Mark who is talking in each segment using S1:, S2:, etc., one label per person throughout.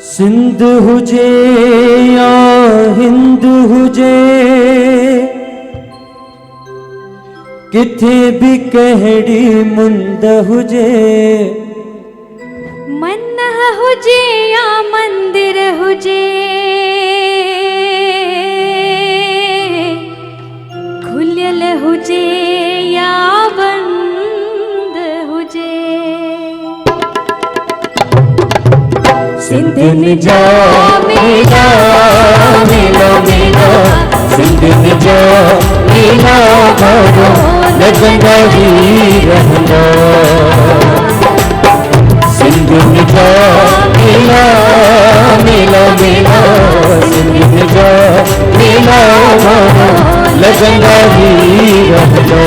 S1: सिंध हुजे या हिंद हुजे, किथे भी कहड़ी मुंद हुजे।
S2: मन हुजे या मंदिर हुजे, खुलियल हुजे या बंद हुजे।
S1: सिंधिन जा मेला मेला मेला, सिंधिन जा मेला भरो लगंदा ही रहंदा। सिंधिन जा मेला मेला मेला, सिंधिन जा मेला भरो लगंदा ही रहंदा।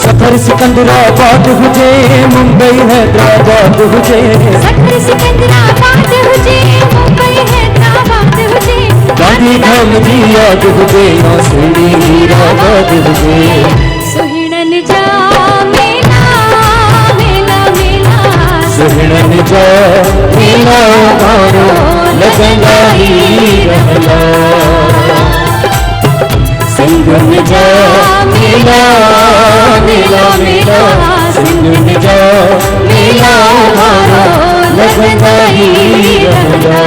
S1: सफर सिकंदराबाद हुजे, मुंबई हैदराबाद हुजे।
S2: सफर सिकंदराबाद हुजे, मुंबई हैदराबाद हुजे।
S1: गांधी धाम जी याद हुजे, या सिंधी हीराबाद हुजे।
S2: सुहिणन जा मेला मेला मेला,
S1: सुहिणन जा मेला भरो लगंदा ही रहंदा। सिंधिन जा मेला मेला मेला, सिंधिन जा मेला भरो लगंदा ही रहंदा।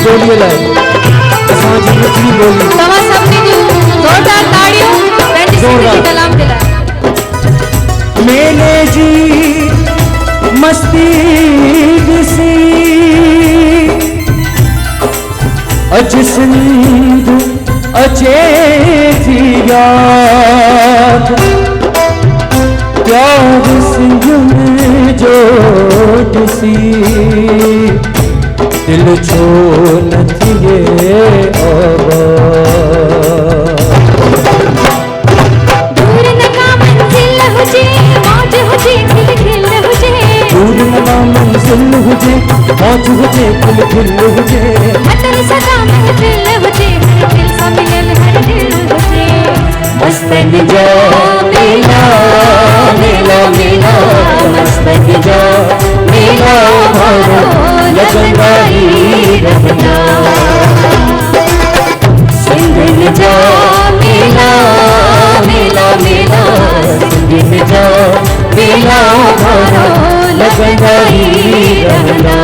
S1: बोलिए लाए असांजी मिठड़ी बोली
S2: तव्हां सभिनी जूं ज़ोरदार ताड़ियूं पंहिंजी सिंधी कलाम जे लाइ।
S1: मेले जी मस्ती ॾिसी अज सिंध अचे थी याद। प्यार सिंध में जो ॾिसी दिल छो न थिए
S2: दूर न का मंजिल हुजे, मौज हुजे खिल खिल हुजे।
S1: दूर न का मंजिल हुजे, मौज हुजे खिल खिल हुजे।
S2: मदन सदा महफिल हुजे, हर दिल सां मिलियल हर दिल हुजे।
S1: मस्तन जा मेला मेला मेला, मस्तन जा मेला भरो लगंदा ही रहंदा। सिंधिन जा मेला मेला मेला, सिंधिन जा मेला भरो लगंदा ही रहंदा।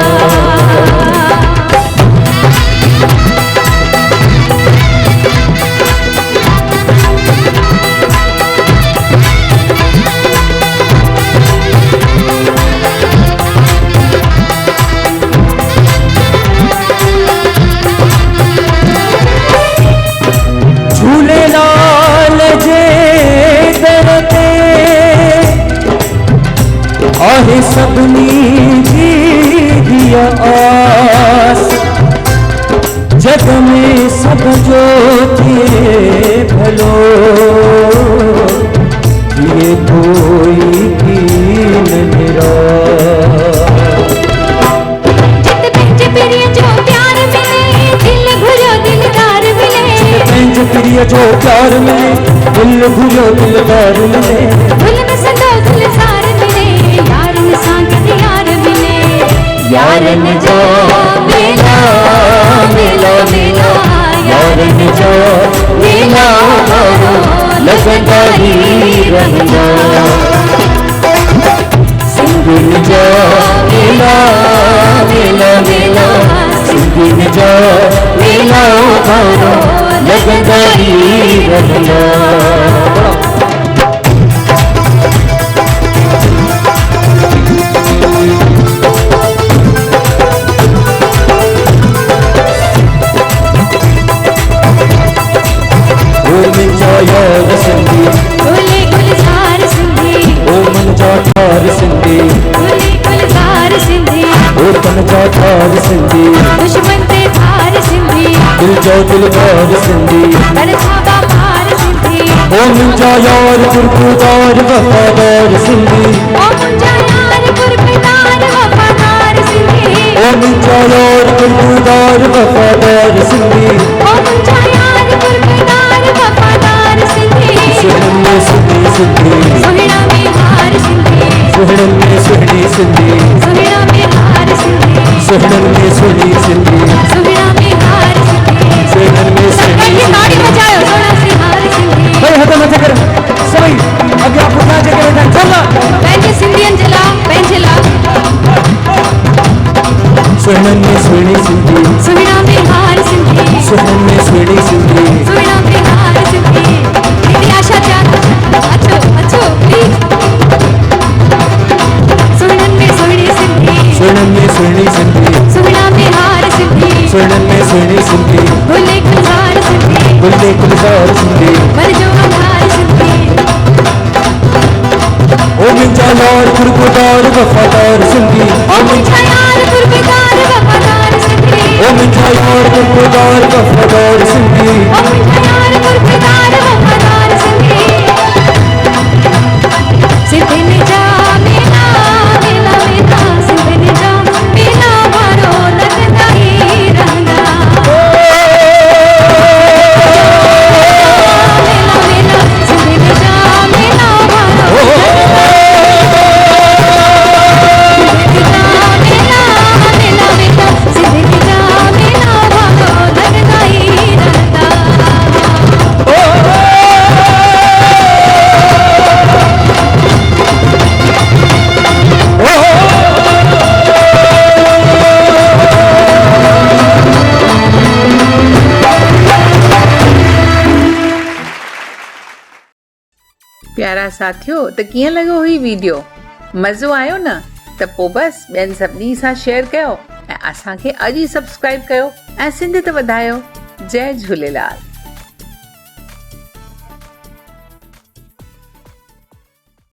S1: झूलेलाल जे दर ते आहे सभिनी जी दिया आस। जग में सब जो थिए भलो, ये कोई कीन निराश।
S2: जित पंहिंजे प्रिय जो प्यार मिले, दिल घुरियो दिलदार मिले।
S1: पंहिंजे प्रिय जो प्यार मिले, दिल घुरियो दिलदार मिले।
S2: दिल में सदो गुलजार मिले, यारन सां गॾु यार मिले।
S1: यारन जो मेला मेला मेला, यारन जो मेला भरो लगंदा ही रहंदा। सिंधिन जा मेला मेला मेला, सिंधिन जा मेला भरो लगंदा ही रहंदा। यार सिंधी
S2: गुले गुलजार सिंधी,
S1: ओ मन जा ठार सिंधी।
S2: गुले गुलजार सिंधी,
S1: ओ तन जा ठार सिंधी।
S2: दुश्मन ते धार सिंधी,
S1: दिल जो दिलदार सिंधी।
S2: कर छाबा पार सिंधी।
S1: ओ मुंहिंजा यार गुरगुदार वफ़ादार सिंधी
S2: ओ मुंहिंजा यार गुरगुदार वफ़ादार सिंधी
S1: ओ मुंहिंजा यार गुरगुदार वफ़ादार सिंधी
S2: ओ मुंहिंजा यार गुरगुदार वफ़ादार सिंधी
S1: सुहिणनि में सुहिणी सिंधी
S2: सुहिणा में हार सिंधी
S1: सुहिणनि में सुहिणी सिंधी
S2: सुहिणा में हार सिंधी
S1: सुहिणनि में सुहिणी सिंधी
S2: सुहिणा में हार सिंधी
S1: सुहिणनि में सुहिणी
S2: सबकी ताड़ी बजायो सोना सी हार सिंधी
S1: भाई हथ मथे कर सभई अॻियां पुठियां जेके वेठा आहिनि चल
S2: पंहिंजे सिंधियुनि जे लाइ पंहिंजे लाइ
S1: सुहिणनि में सुहिणी सिंधी
S2: सुहिणा में हार सिंधी
S1: सुहिणनि में सुहिणी सिंधी
S2: सुहिणा में हार सिंधी दीदी आशा चार अचो अचो प्लीज सुहिणनि में सुहिणी सिंधी
S1: सुहिणनि में सुहिणी सिंधी
S2: सुहिणा में हार सिंधी
S1: सुहिणनि में सुहिणी सिंधी
S2: गुले गुलजार सिंधी
S1: गुले गुलज़ार सिंधी
S2: वरजो आधार सिंधी
S1: ओ मुंहिंजा यार गुरगुदार वफ़ादार सिंधी
S2: ओ मुंहिंजा यार गुरगुदार वफ़ादार सिंधी
S1: ओ मुंहिंजा यार गुरगुदार वफ़ादार सिंधी
S2: ओ मुंहिंजा यार गुरगुदार वफ़ादार सिंधी सिंधियुनि जा मेला मेला मेला सिंधियुनि जा मेला वारो लॻंदा ई रहंदा मेला मेला सिंधियुनि जा मेला वारो मेला मेला सिंधियुनि जा मेला वारो लॻंदा ई रहंदा
S3: प्यारा साथियों त कीअं लॻो हुई वीडियो मज़ो आयो न त पोइ बसि ॿियनि सभिनी सां शेयर कयो ऐं असांखे अॼु ई सब्सक्राइब कयो ऐं सिंधियत वधायो जय झूलेलाल।